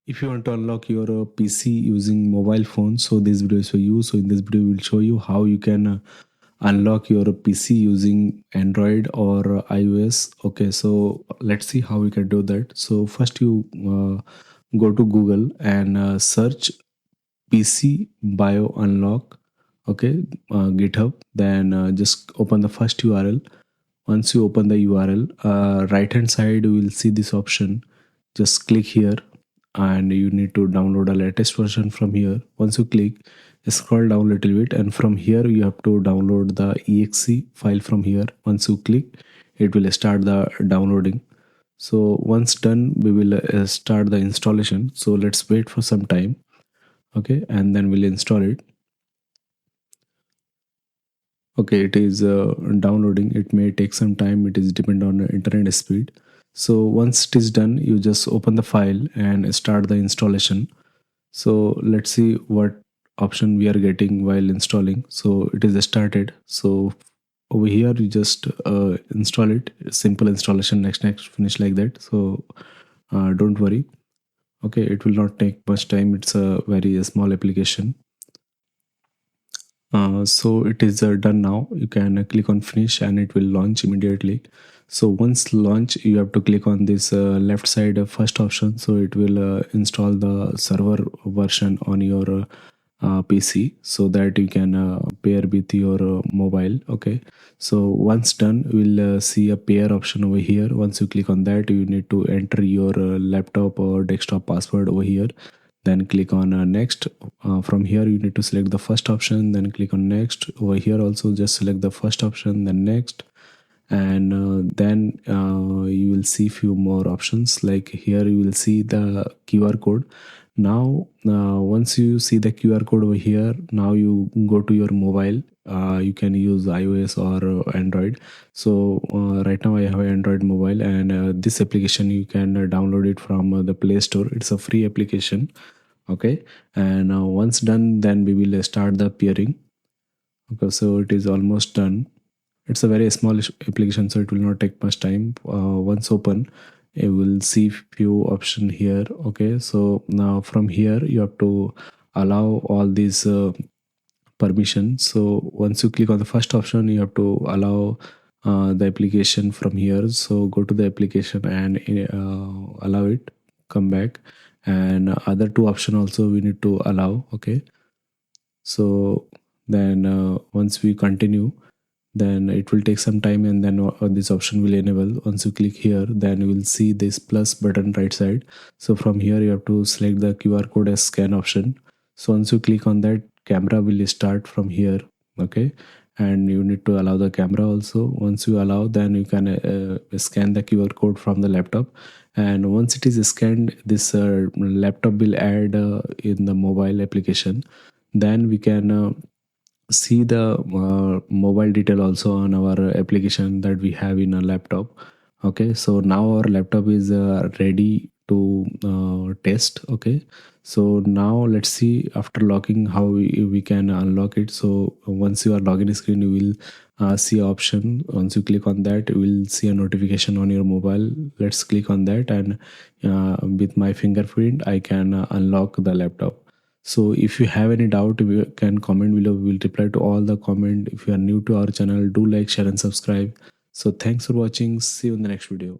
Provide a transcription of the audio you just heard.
If you want to unlock your PC using mobile phone, so this video is for you. So in this video, we'll show you how you can unlock your PC using Android or iOS. Okay, so let's see how we can do that. So first you go to Google and search PC Bio Unlock. Okay, GitHub. Then just open the first URL. Once you open the URL, right hand side you will see this option. Just click here and you need to download a latest version from here. Once you click, scroll down a little bit, and from here you have to download the exe file from here. Once you click, it will start the downloading. So once done, we will start the installation. So let's wait for some time. Okay, and then we'll install it. Okay, it is downloading. It may take some time. It is depend on internet speed. So once it is done, you just open the file and start the installation. So let's see what option we are getting while installing. So it is started. So over here you just install it. Simple installation. Next finish like that. So don't worry. Okay, it will not take much time. It's a very small application. So it is done now. You can click on finish and it will launch immediately. So once launch, you have to click on this left side first option. So it will install the server version on your PC so that you can pair with your mobile. Okay, so once done, we'll see a pair option over here. Once you click on that, you need to enter your laptop or desktop password over here. Then click on next. From here you need to select the first option, then click on next. Over here also just select the first option, then next. And then you will see few more options. Like here you will see the QR code. Now once you see the QR code over here, now you go to your mobile. You can use iOS or Android. So right now I have an Android mobile, and this application you can download it from the Play Store. It's a free application. Okay, and once done, then we will start the peering. Okay, so it is almost done. It's a very small application, so it will not take much time. Once open, you will see few option here. Okay, so now from here you have to allow all these permissions. So once you click on the first option, you have to allow the application from here. So go to the application and allow it. Come back, and other two option also we need to allow. Okay, so then once we continue, then it will take some time, and then this option will enable. Once you click here, then you will see this plus button right side. So from here you have to select the QR code as scan option. So once you click on that, camera will start from here. Okay, and you need to allow the camera also. Once you allow, then you can scan the QR code from the laptop. And once it is scanned, this laptop will add in the mobile application. Then we can see the mobile detail also on our application that we have in a laptop. Okay, so now our laptop is ready to test. Okay, so now let's see after locking how we can unlock it. So once you are login screen, you will see option. Once you click on that, you will see a notification on your mobile. Let's click on that, and with my fingerprint I can unlock the laptop. So if you have any doubt, you can comment below. We will reply to all the comment. If you are new to our channel, do like, share and subscribe. So thanks for watching. See you in the next video.